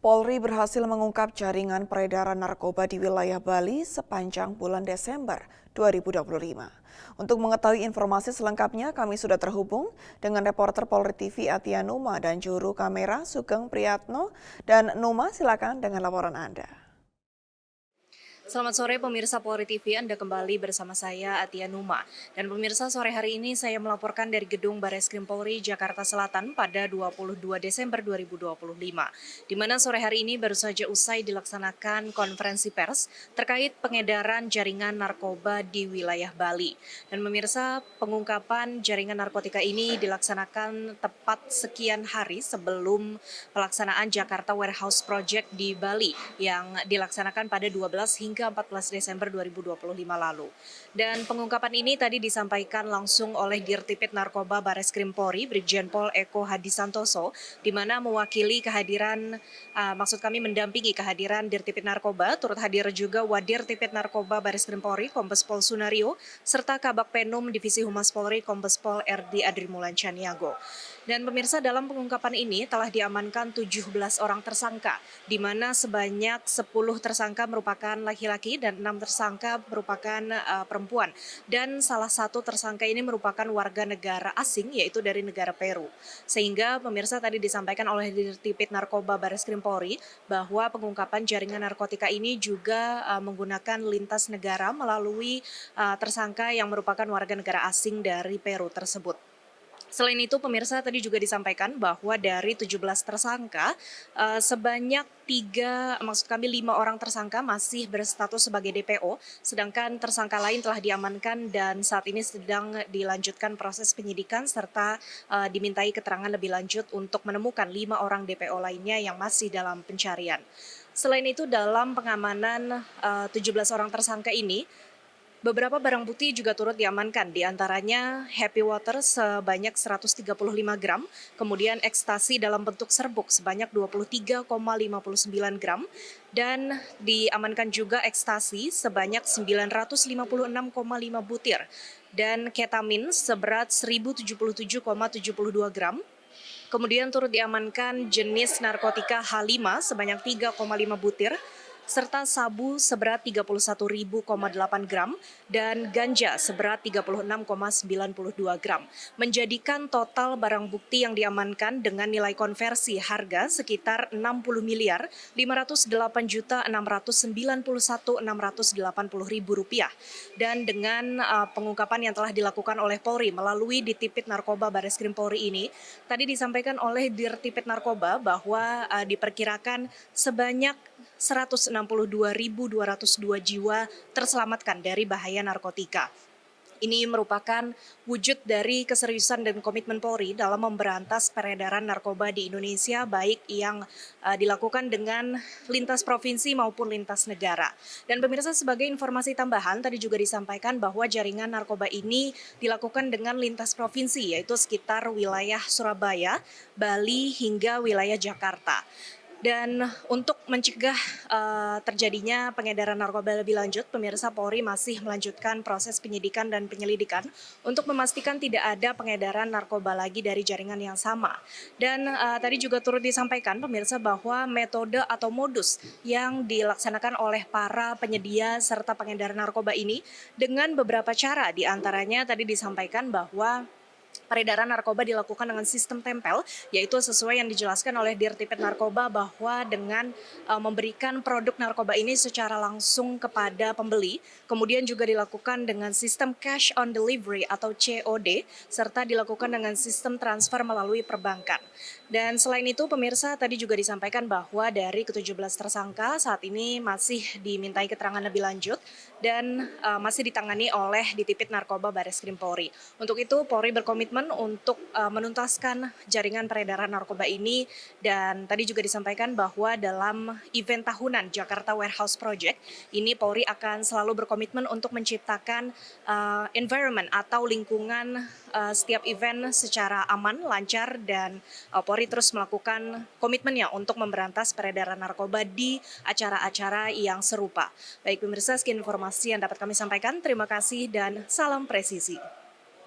Polri berhasil mengungkap jaringan peredaran narkoba di wilayah Bali sepanjang bulan Desember 2025. Untuk mengetahui informasi selengkapnya, kami sudah terhubung dengan reporter Polri TV Atia Numa dan juru kamera Sugeng Priyatno. Dan Numa, silakan dengan laporan Anda. Selamat sore pemirsa Polri TV, Anda kembali bersama saya Atia Numa. Dan pemirsa, sore hari ini saya melaporkan dari Gedung Bareskrim Polri Jakarta Selatan pada 22 Desember 2025. Di mana sore hari ini baru saja usai dilaksanakan konferensi pers terkait pengedaran jaringan narkoba di wilayah Bali. Dan pemirsa, pengungkapan jaringan narkotika ini dilaksanakan tepat sekian hari sebelum pelaksanaan Jakarta Warehouse Project di Bali yang dilaksanakan pada 12 hingga 14 Desember 2025 lalu. Dan pengungkapan ini tadi disampaikan langsung oleh Dirtipid Narkoba Bareskrim Polri, Brigjen Pol Eko Hadisantoso, di mana mewakili kehadiran, mendampingi kehadiran Dirtipid Narkoba, turut hadir juga Wadirtipid Narkoba Bareskrim Polri, Kombes Pol Sunario, serta Kabak Penum Divisi Humas Polri, Kombes Pol RD Adrimulan Caniago. Dan pemirsa, dalam pengungkapan ini telah diamankan 17 orang tersangka, di mana sebanyak 10 tersangka merupakan laki-laki dan 6 tersangka merupakan perempuan. Dan salah satu tersangka ini merupakan warga negara asing, yaitu dari negara Peru. Sehingga pemirsa tadi disampaikan oleh Dirtipid Narkoba Bareskrim Polri bahwa pengungkapan jaringan narkotika ini juga menggunakan lintas negara melalui tersangka yang merupakan warga negara asing dari Peru tersebut. Selain itu, pemirsa tadi juga disampaikan bahwa dari 17 tersangka, sebanyak 5 orang tersangka masih berstatus sebagai DPO, sedangkan tersangka lain telah diamankan dan saat ini sedang dilanjutkan proses penyidikan serta dimintai keterangan lebih lanjut untuk menemukan 5 orang DPO lainnya yang masih dalam pencarian. Selain itu, dalam pengamanan 17 orang tersangka ini, beberapa barang bukti juga turut diamankan, diantaranya happy water sebanyak 135 gram, kemudian ekstasi dalam bentuk serbuk sebanyak 23,59 gram, dan diamankan juga ekstasi sebanyak 956,5 butir, dan ketamin seberat 1077,72 gram. Kemudian turut diamankan jenis narkotika H5 sebanyak 3,5 butir, serta sabu seberat 31.000,8 gram dan ganja seberat 36,92 gram. Menjadikan total barang bukti yang diamankan dengan nilai konversi harga sekitar 60 miliar 508 juta 691.680.000 rupiah. Dan dengan pengungkapan yang telah dilakukan oleh Polri melalui Ditipid Narkoba Bareskrim Polri ini, tadi disampaikan oleh Dirtipid Narkoba bahwa diperkirakan sebanyak 162.202 jiwa terselamatkan dari bahaya narkotika. Ini merupakan wujud dari keseriusan dan komitmen Polri dalam memberantas peredaran narkoba di Indonesia, baik yang dilakukan dengan lintas provinsi maupun lintas negara. Dan pemirsa, sebagai informasi tambahan, tadi juga disampaikan bahwa jaringan narkoba ini dilakukan dengan lintas provinsi, yaitu sekitar wilayah Surabaya, Bali, hingga wilayah Jakarta. Dan untuk mencegah terjadinya pengedaran narkoba lebih lanjut, pemirsa, Polri masih melanjutkan proses penyidikan dan penyelidikan untuk memastikan tidak ada pengedaran narkoba lagi dari jaringan yang sama. Dan tadi juga turut disampaikan, pemirsa, bahwa metode atau modus yang dilaksanakan oleh para penyedia serta pengedaran narkoba ini dengan beberapa cara, diantaranya tadi disampaikan bahwa peredaran narkoba dilakukan dengan sistem tempel, yaitu sesuai yang dijelaskan oleh Dirtipid Narkoba bahwa dengan memberikan produk narkoba ini secara langsung kepada pembeli, kemudian juga dilakukan dengan sistem cash on delivery atau COD, serta dilakukan dengan sistem transfer melalui perbankan. Dan selain itu, pemirsa, tadi juga disampaikan bahwa dari ke-17 tersangka saat ini masih dimintai keterangan lebih lanjut dan masih ditangani oleh Ditipid Narkoba Bareskrim Polri. Untuk itu, Polri berkomitmen untuk menuntaskan jaringan peredaran narkoba ini, dan tadi juga disampaikan bahwa dalam event tahunan Jakarta Warehouse Project ini Polri akan selalu berkomitmen untuk menciptakan environment atau lingkungan setiap event secara aman, lancar, dan Polri terus melakukan komitmennya untuk memberantas peredaran narkoba di acara-acara yang serupa. Baik pemirsa, sekian informasi yang dapat kami sampaikan. Terima kasih dan salam presisi.